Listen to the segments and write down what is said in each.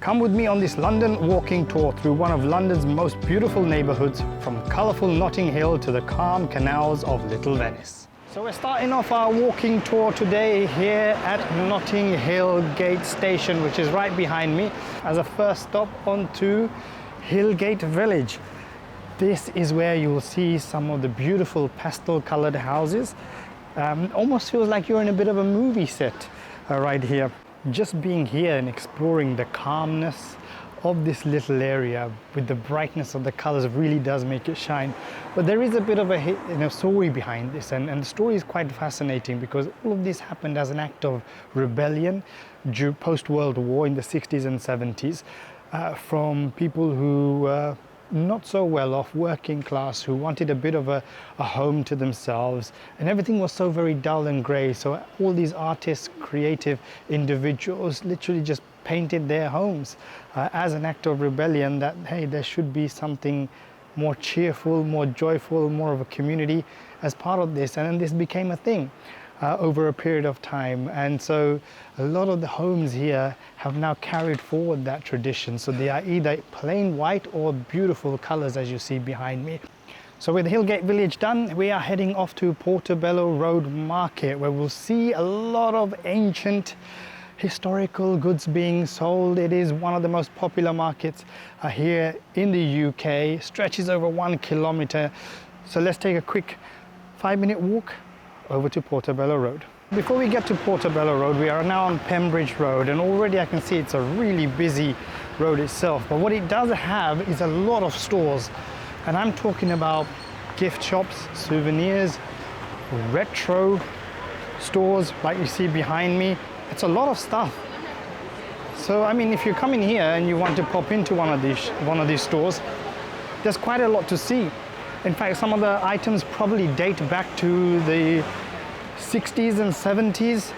Come with me on this London walking tour through one of London's most beautiful neighbourhoods, from colourful Notting Hill to the calm canals of Little Venice. So we're starting off our walking tour today here at Notting Hill Gate Station, which is right behind me, as a first stop onto Hillgate Village. This is where you will see some of the beautiful pastel coloured houses. Almost feels like you're in a bit of a movie set right here. Just being here and exploring the calmness of this little area with the brightness of the colors really does make it shine. But there is a bit of a story behind this, and the story is quite fascinating because all of this happened as an act of rebellion post-World War in the 60s and 70s from people who were not so well off, working class, who wanted a bit of a home to themselves, and everything was so very dull and grey. So all these artists, creative individuals literally just painted their homes as an act of rebellion, that hey, there should be something more cheerful, more joyful, more of a community as part of this. And then this became a thing over a period of time, and so a lot of the homes here have now carried forward that tradition. So they are either plain white or beautiful colors, as you see behind me. So with Hillgate Village done, we are heading off to Portobello Road Market, where we'll see a lot of ancient historical goods being sold. It is one of the most popular markets here in the UK, stretches over 1 kilometer. So let's take a quick 5-minute walk over to Portobello Road. Before we get to Portobello Road, we are now on Pembridge Road, and already I can see it's a really busy road itself. But what it does have is a lot of stores, and I'm talking about gift shops, souvenirs, retro stores like you see behind me. It's a lot of stuff. So I mean, if you come in here and you want to pop into one of these stores, there's quite a lot to see. In fact, some of the items probably date back to the 60s and 70s,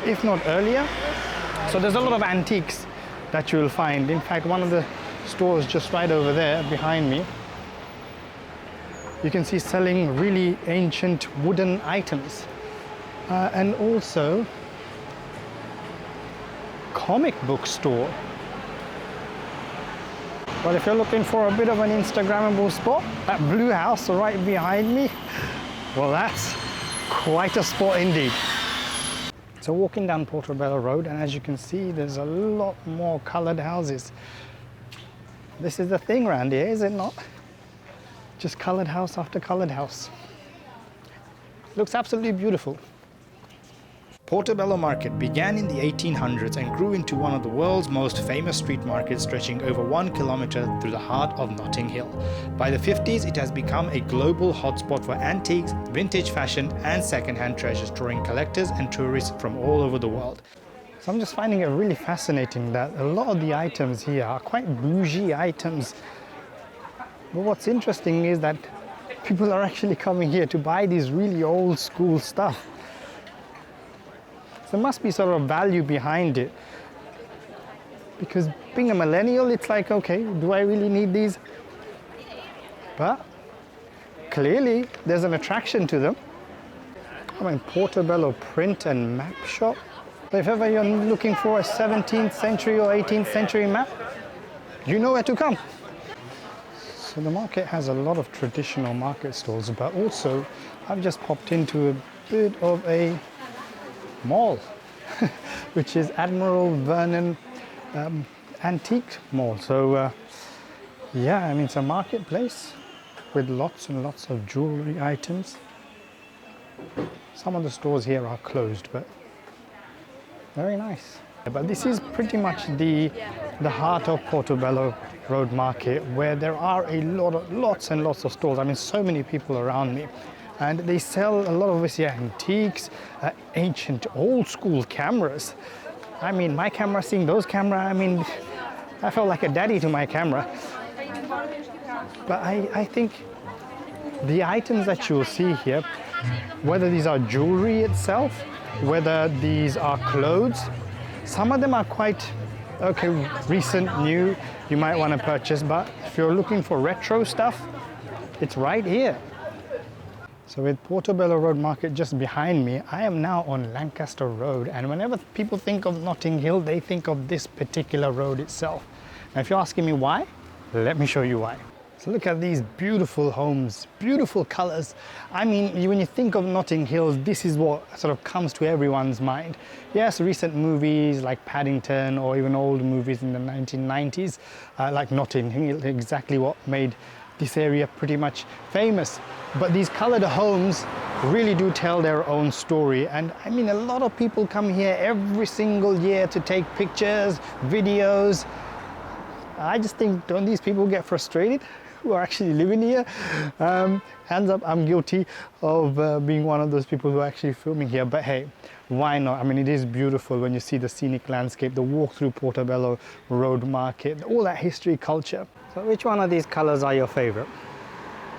if not earlier. So there's a lot of antiques that you'll find. In fact, one of the stores just right over there behind me, you can see selling really ancient wooden items. And also comic book store. But if you're looking for a bit of an Instagrammable spot, that blue house right behind me, well, that's quite a spot indeed. So walking down Portobello Road, and as you can see, there's a lot more coloured houses. This is the thing around here, is it not? Just coloured house after coloured house. Looks absolutely beautiful. Portobello Market began in the 1800s and grew into one of the world's most famous street markets, stretching over 1 kilometer through the heart of Notting Hill. By the 50s, it has become a global hotspot for antiques, vintage fashion, and second-hand treasures, drawing collectors and tourists from all over the world. So I'm just finding it really fascinating that a lot of the items here are quite bougie items. But what's interesting is that people are actually coming here to buy these really old school stuff. There must be sort of value behind it, because being a millennial, it's like, okay, do I really need these? But clearly there's an attraction to them. I mean, Portobello print and map shop. So if ever you're looking for a 17th century or 18th century map, you know where to come. So the market has a lot of traditional market stalls, but also I've just popped into a bit of a mall, which is Admiral Vernon Antique Mall. So yeah, I mean, it's a marketplace with lots and lots of jewelry items. Some of the stores here are closed, but very nice. But this is pretty much the heart of Portobello Road Market, where there are lots and lots of stores. I mean, so many people around me. And they sell a lot of antiques, ancient, old school cameras. I mean, my camera, seeing those cameras, I mean, I felt like a daddy to my camera. But I think the items that you'll see here, whether these are jewelry itself, whether these are clothes, some of them are quite, okay, recent, new, you might want to purchase. But if you're looking for retro stuff, it's right here. So with Portobello Road Market just behind me, I am now on Lancaster Road, and whenever people think of Notting Hill, they think of this particular road itself. Now if you're asking me why, let me show you why. So look at these beautiful homes, beautiful colors. I mean, when you think of Notting Hill, this is what sort of comes to everyone's mind. Yes, recent movies like Paddington, or even old movies in the 1990s, like Notting Hill, exactly what made this area pretty much famous. But these colored homes really do tell their own story. And I mean, a lot of people come here every single year to take pictures, videos. I just think, don't these people get frustrated who are actually living here? Hands up, I'm guilty of being one of those people who are actually filming here, but hey, why not? I mean, it is beautiful when you see the scenic landscape, the walk through Portobello Road Market, all that history, culture. So which one of these colors are your favorite?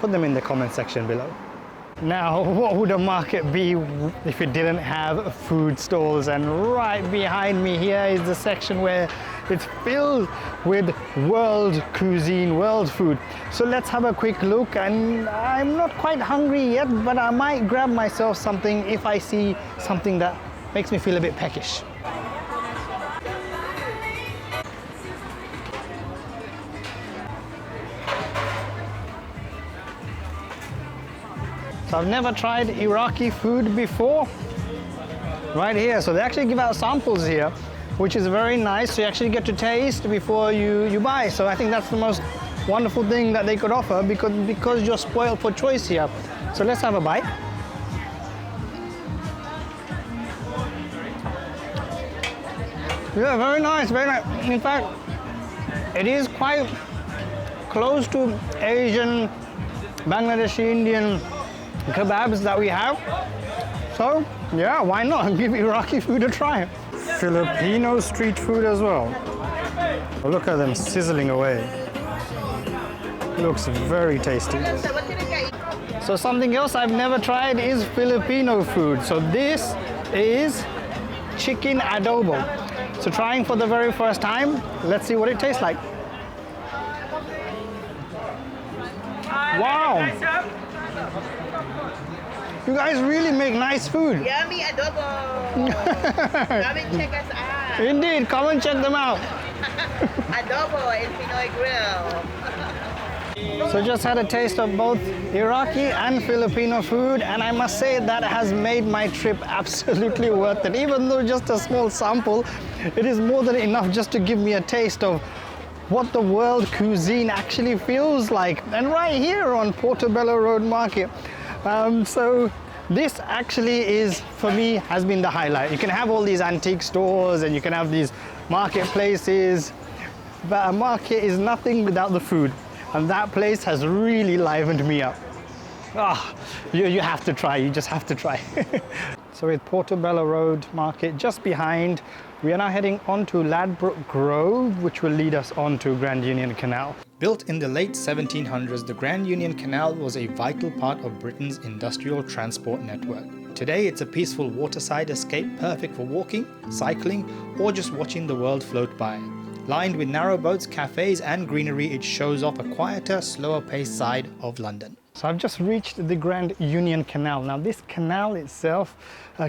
Put them in the comment section below. Now, what would a market be if it didn't have food stalls? And right behind me here is the section where it's filled with world cuisine, world food. So let's have a quick look, and I'm not quite hungry yet, but I might grab myself something if I see something that makes me feel a bit peckish. So I've never tried Iraqi food before. Right here, so they actually give out samples here, which is very nice. So you actually get to taste before you buy. So I think that's the most wonderful thing that they could offer, because you're spoiled for choice here. So let's have a bite. Yeah, very nice, very nice. In fact, it is quite close to Asian, Bangladeshi, Indian kebabs that we have. So yeah, why not give Iraqi food a try? Filipino street food as well. Oh, look at them sizzling away. Looks very tasty. So something else I've never tried is Filipino food. So this is chicken adobo. So trying for the very first time, let's see what it tastes like. Wow! You guys really make nice food. Yummy adobo. Come and check us out. Indeed, come and check them out. Adobo and Pinoy Grill. So just had a taste of both Iraqi and Filipino food, and I must say that has made my trip absolutely worth it. Even though just a small sample, it is more than enough just to give me a taste of what the world cuisine actually feels like. And right here on Portobello Road Market. So this actually is, for me, has been the highlight. You can have all these antique stores and you can have these marketplaces, but a market is nothing without the food. And that place has really livened me up. Ah, you have to try, you just have to try. So with Portobello Road Market just behind, we are now heading on to Ladbroke Grove, which will lead us on to Grand Union Canal. Built in the late 1700s, the Grand Union Canal was a vital part of Britain's industrial transport network. Today, it's a peaceful waterside escape, perfect for walking, cycling, or just watching the world float by. Lined with narrow boats, cafes, and greenery, it shows off a quieter, slower-paced side of London. So I've just reached the Grand Union Canal. Now this canal itself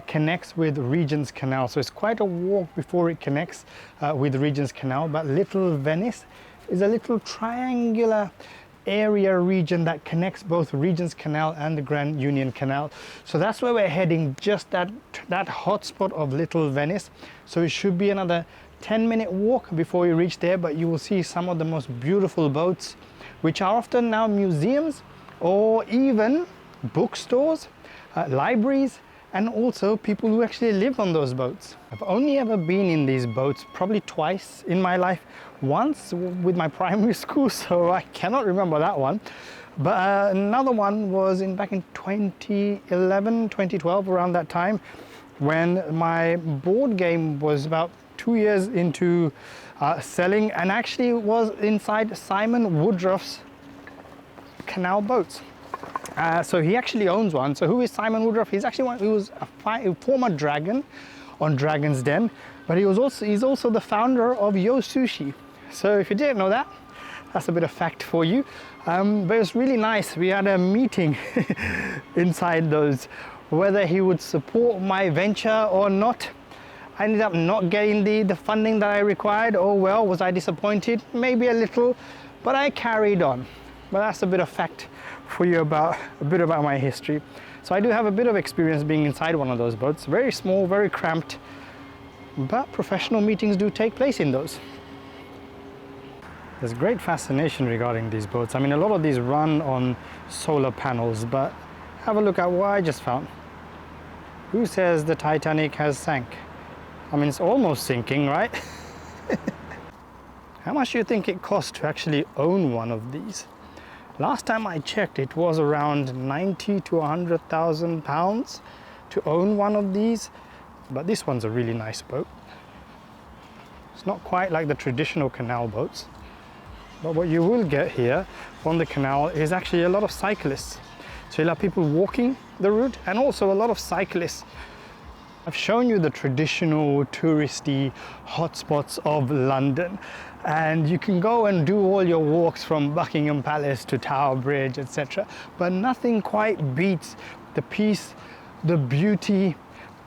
connects with Regent's Canal, so it's quite a walk before it connects with Regent's Canal. But Little Venice is a little triangular area region that connects both Regent's Canal and the Grand Union Canal. So that's where we're heading, just that hotspot of Little Venice. So it should be another 10-minute walk before you reach there, but you will see some of the most beautiful boats, which are often now museums or even bookstores, libraries, and also people who actually live on those boats. I've only ever been in these boats probably twice in my life. Once with my primary school, so I cannot remember that one. But another one was back in 2011, 2012, around that time, when my board game was about 2 years into selling, and actually was inside Simon Woodruff's canal boats. So he actually owns one. So who is Simon Woodruff? He's actually he was a former dragon on Dragon's Den, but he's also the founder of Yo Sushi. So if you didn't know that, That's a bit of fact for you. But it's really nice. We had a meeting inside those, whether he would support my venture or not. I ended up not getting the funding that I required. Oh well, was I disappointed? Maybe a little, but I carried on. But that's a bit of fact for you about a bit about my history. So I do have a bit of experience being inside one of those boats. Very small, very cramped, but professional meetings do take place in those. There's great fascination regarding these boats. I mean, a lot of these run on solar panels, but have a look at what I just found. Who says the Titanic has sank? I mean, it's almost sinking, right? How much do you think it costs to actually own one of these? Last time I checked, it was around 90 to 100,000 pounds to own one of these, but this one's a really nice boat. It's not quite like the traditional canal boats, but what you will get here on the canal is actually a lot of cyclists. So you'll have people walking the route and also a lot of cyclists. I've shown you the traditional touristy hotspots of London, and you can go and do all your walks from Buckingham Palace to Tower Bridge, etc. But nothing quite beats the peace, the beauty,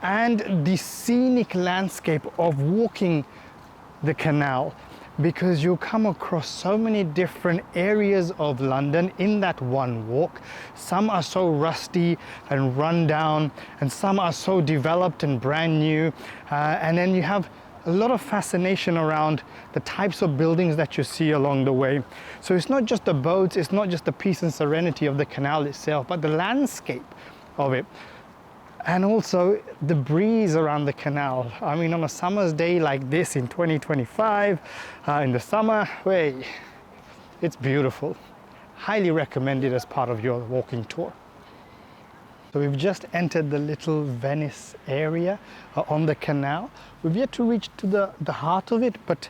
and the scenic landscape of walking the canal, because you'll come across so many different areas of London in that one walk. Some are so rusty and run down, and some are so developed and brand new. And then you have a lot of fascination around the types of buildings that you see along the way. So it's not just the boats, it's not just the peace and serenity of the canal itself, but the landscape of it. And also the breeze around the canal. I mean, on a summer's day like this in 2025, in the summer, it's beautiful. Highly recommended as part of your walking tour. So we've just entered the Little Venice area on the canal. We've yet to reach to the heart of it, but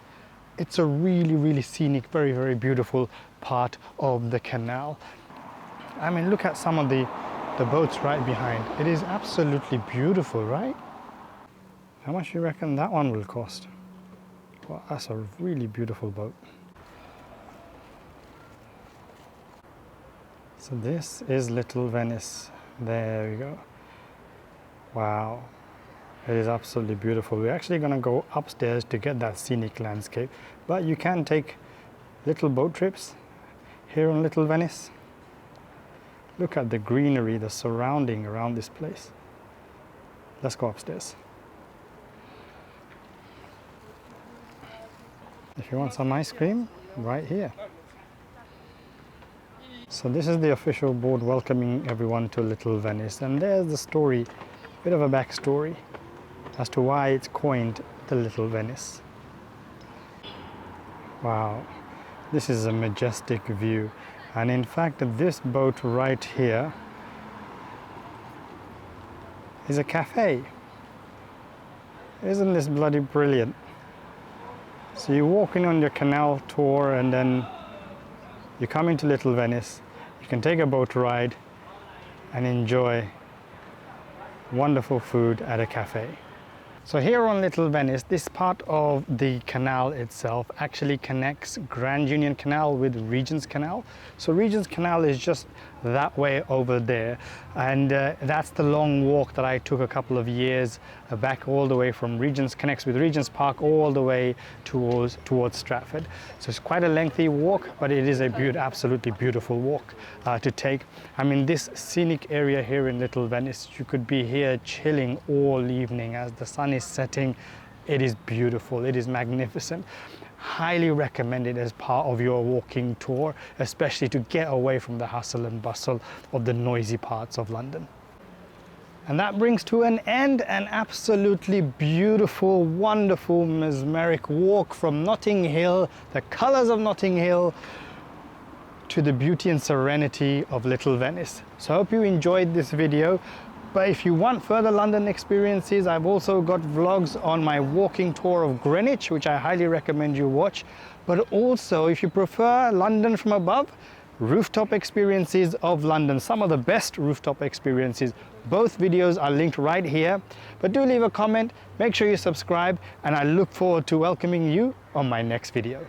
it's a really, really scenic, very, very beautiful part of the canal. I mean, look at some of the boats right behind. It is absolutely beautiful, right? How much do you reckon that one will cost? Well, that's a really beautiful boat. So this is Little Venice. There we go. Wow. It is absolutely beautiful. We're actually going to go upstairs to get that scenic landscape, but you can take little boat trips here on Little Venice. Look at the greenery, the surrounding around this place. Let's go upstairs. If you want some ice cream, right here. So this is the official board welcoming everyone to Little Venice, and there's the story, a bit of a backstory as to why it's coined the Little Venice. Wow, this is a majestic view. And in fact, this boat right here is a cafe. Isn't this bloody brilliant? So you walk in on your canal tour, and then you come into Little Venice. You can take a boat ride and enjoy wonderful food at a cafe. So here on Little Venice, this part of the canal itself actually connects Grand Union Canal with Regent's Canal. So Regent's Canal is just that way over there, and that's the long walk that I took a couple of years back, all the way from Regent's, connects with Regent's Park all the way towards Stratford. So it's quite a lengthy walk, but it is a absolutely beautiful walk to take. I mean, this scenic area here in Little Venice, you could be here chilling all evening as the sun is setting. It is beautiful, it is magnificent. Highly recommended as part of your walking tour, especially to get away from the hustle and bustle of the noisy parts of London. And that brings to an end an absolutely beautiful, wonderful, mesmeric walk from Notting Hill, the colours of Notting Hill, to the beauty and serenity of Little Venice. So I hope you enjoyed this video. But if you want further London experiences, I've also got vlogs on my walking tour of Greenwich, which I highly recommend you watch. But also, if you prefer London from above, rooftop experiences of London, some of the best rooftop experiences. Both videos are linked right here. But do leave a comment, make sure you subscribe, and I look forward to welcoming you on my next video.